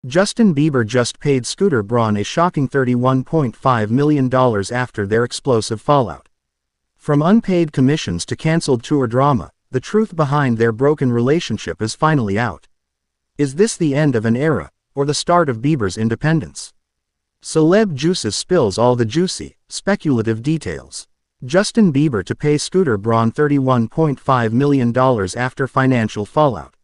Justin Bieber just paid Scooter Braun a shocking $31.5 million after their explosive fallout. From unpaid commissions to cancelled tour drama, the truth behind their broken relationship is finally out. Is this the end of an era, or the start of Bieber's independence? Celeb Juices spills all the juicy, speculative details. Justin Bieber to pay Scooter Braun $31.5 million after financial fallout.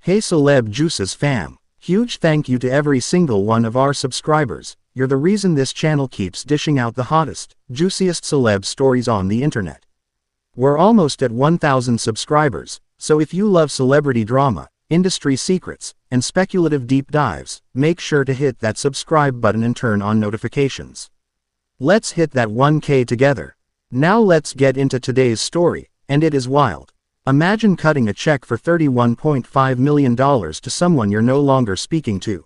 Hey Celeb Juices fam, huge thank you to every single one of our subscribers. You're the reason this channel keeps dishing out the hottest, juiciest celeb stories on the internet. We're almost at 1,000 subscribers, so if you love celebrity drama, industry secrets, and speculative deep dives, make sure to hit that subscribe button and turn on notifications. Let's hit that 1K together. Now let's get into today's story, and it is wild. Imagine cutting a check for $31.5 million to someone you're no longer speaking to.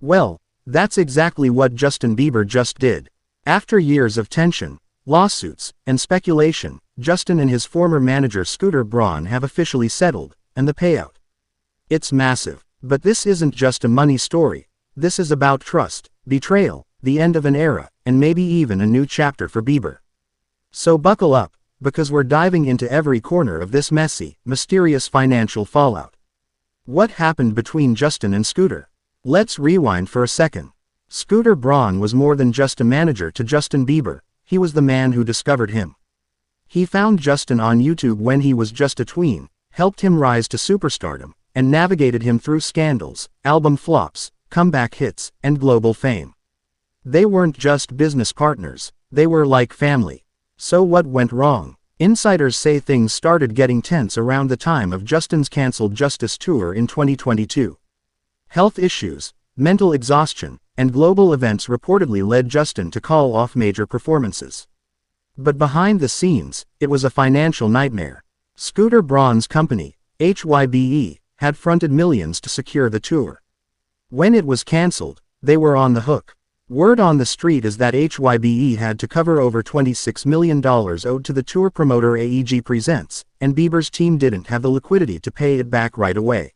Well, that's exactly what Justin Bieber just did. After years of tension, lawsuits, and speculation, Justin and his former manager Scooter Braun have officially settled, and the payout. It's massive. But this isn't just a money story. This is about trust, betrayal, the end of an era, and maybe even a new chapter for Bieber. So buckle up, because we're diving into every corner of this messy, mysterious financial fallout. What happened between Justin and Scooter? Let's rewind for a second. Scooter Braun was more than just a manager to Justin Bieber, he was the man who discovered him. He found Justin on YouTube when he was just a tween, helped him rise to superstardom, and navigated him through scandals, album flops, comeback hits, and global fame. They weren't just business partners, they were like family. So what went wrong? Insiders say things started getting tense around the time of Justin's cancelled Justice Tour in 2022. Health issues, mental exhaustion, and global events reportedly led Justin to call off major performances. But behind the scenes, it was a financial nightmare. Scooter Braun's company, HYBE, had fronted millions to secure the tour. When it was cancelled, they were on the hook. Word on the street is that HYBE had to cover over $26 million owed to the tour promoter AEG Presents, and Bieber's team didn't have the liquidity to pay it back right away.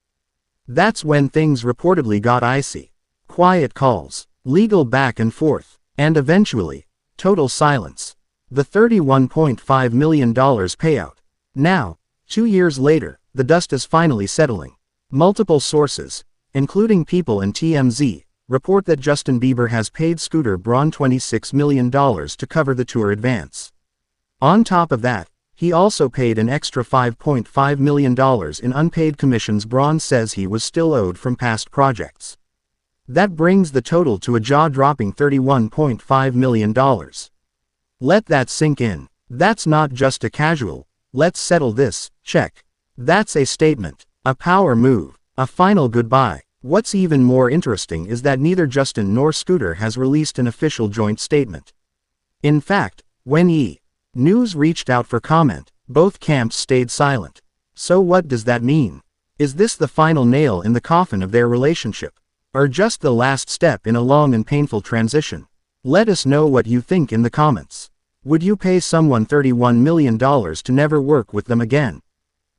That's when things reportedly got icy. Quiet calls, legal back and forth, and eventually, total silence. The $31.5 million payout. Now, 2 years later, the dust is finally settling. Multiple sources, including People and TMZ, report that Justin Bieber has paid Scooter Braun $26 million to cover the tour advance. On top of that, he also paid an extra $5.5 million in unpaid commissions Braun says he was still owed from past projects. That brings the total to a jaw-dropping $31.5 million. Let that sink in. That's not just a casual, let's settle this, check. That's a statement, a power move, a final goodbye. What's even more interesting is that neither Justin nor Scooter has released an official joint statement. In fact, when News reached out for comment, both camps stayed silent. So what does that mean? Is this the final nail in the coffin of their relationship? Or just the last step in a long and painful transition? Let us know what you think in the comments. Would you pay someone $31 million to never work with them again?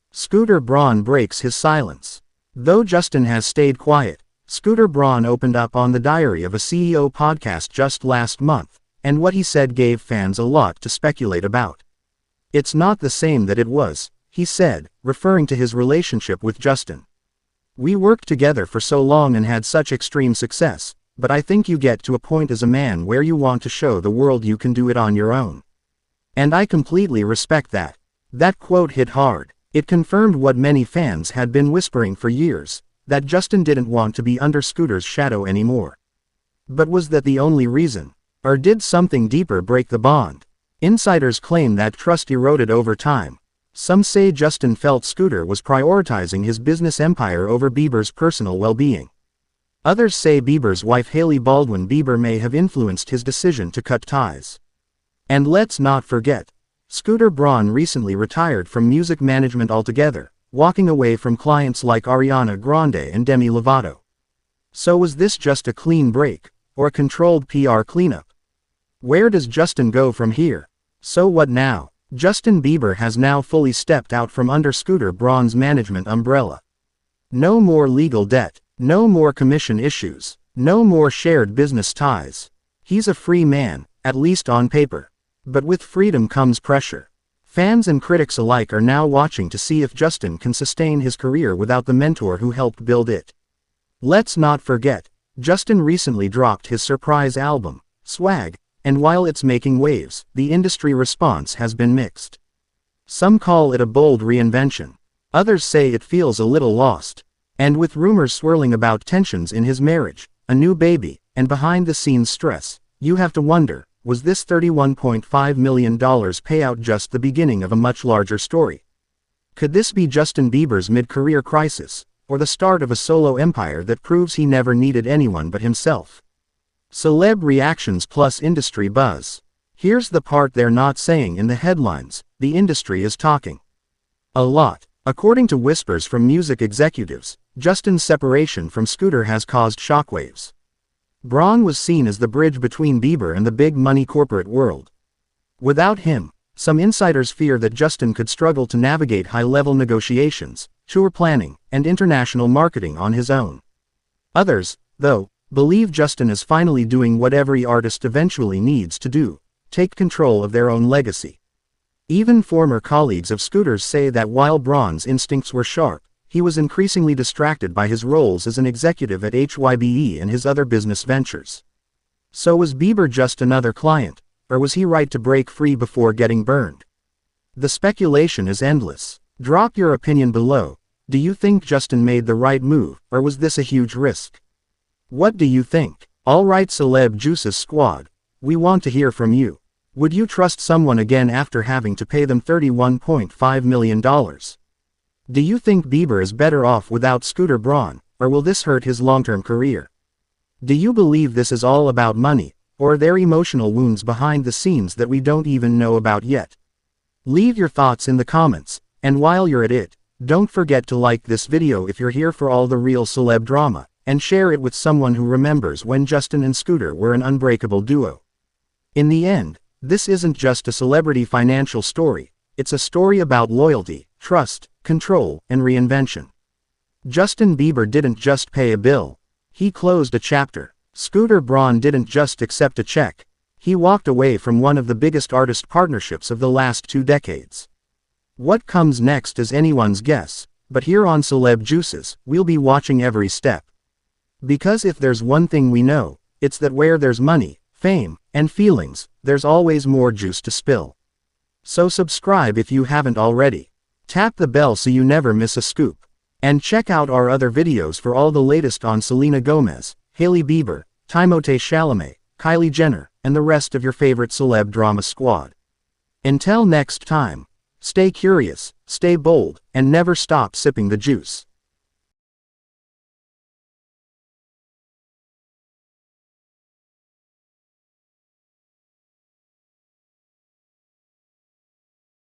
Scooter Braun breaks his silence. Though Justin has stayed quiet, Scooter Braun opened up on the Diary of a CEO podcast just last month, and what he said gave fans a lot to speculate about. It's not the same that it was, he said, referring to his relationship with Justin. We worked together for so long and had such extreme success, but I think you get to a point as a man where you want to show the world you can do it on your own. And I completely respect that. That quote hit hard. It confirmed what many fans had been whispering for years, that Justin didn't want to be under Scooter's shadow anymore. But was that the only reason? Or did something deeper break the bond? Insiders claim that trust eroded over time. Some say Justin felt Scooter was prioritizing his business empire over Bieber's personal well-being. Others say Bieber's wife Hailey Baldwin Bieber may have influenced his decision to cut ties. And let's not forget, Scooter Braun recently retired from music management altogether, walking away from clients like Ariana Grande and Demi Lovato. So was this just a clean break, or a controlled PR cleanup? Where does Justin go from here? So what now? Justin Bieber has now fully stepped out from under Scooter Braun's management umbrella. No more legal debt, No more commission issues. No more shared business ties. He's a free man, at least on paper. But with freedom comes pressure. Fans and critics alike are now watching to see if Justin can sustain his career without the mentor who helped build it. Let's not forget, Justin recently dropped his surprise album, Swag, and while it's making waves, the industry response has been mixed. Some call it a bold reinvention. Others say it feels a little lost. And with rumors swirling about tensions in his marriage, a new baby, and behind-the-scenes stress, you have to wonder, was this $31.5 million payout just the beginning of a much larger story? Could this be Justin Bieber's mid-career crisis, or the start of a solo empire that proves he never needed anyone but himself? Celeb reactions plus industry buzz. Here's the part they're not saying in the headlines: the industry is talking a lot. According to whispers from music executives, Justin's separation from Scooter has caused shockwaves. Braun was seen as the bridge between Bieber and the big-money corporate world. Without him, some insiders fear that Justin could struggle to navigate high-level negotiations, tour planning, and international marketing on his own. Others, though, believe Justin is finally doing what every artist eventually needs to do: take control of their own legacy. Even former colleagues of Scooter's say that while Braun's instincts were sharp, he was increasingly distracted by his roles as an executive at HYBE and his other business ventures. So was Bieber just another client, or was he right to break free before getting burned? The speculation is endless. Drop your opinion below. Do you think Justin made the right move, or was this a huge risk? What do you think? Alright, Celeb Juice's squad, we want to hear from you. Would you trust someone again after having to pay them $31.5 million? Do you think Bieber is better off without Scooter Braun, or will this hurt his long-term career? Do you believe this is all about money, or are there emotional wounds behind the scenes that we don't even know about yet? Leave your thoughts in the comments, and while you're at it, don't forget to like this video if you're here for all the real celeb drama, and share it with someone who remembers when Justin and Scooter were an unbreakable duo. In the end, this isn't just a celebrity financial story, it's a story about loyalty, trust, control, and reinvention. Justin Bieber didn't just pay a bill. He closed a chapter. Scooter Braun didn't just accept a check. He walked away from one of the biggest artist partnerships of the last 2 decades. What comes next is anyone's guess, but here on Celeb Juices, we'll be watching every step. Because if there's one thing we know, it's that where there's money, fame, and feelings, there's always more juice to spill. So subscribe if you haven't already. Tap the bell so you never miss a scoop. And check out our other videos for all the latest on Selena Gomez, Hailey Bieber, Timothée Chalamet, Kylie Jenner, and the rest of your favorite celeb drama squad. Until next time, stay curious, stay bold, and never stop sipping the juice.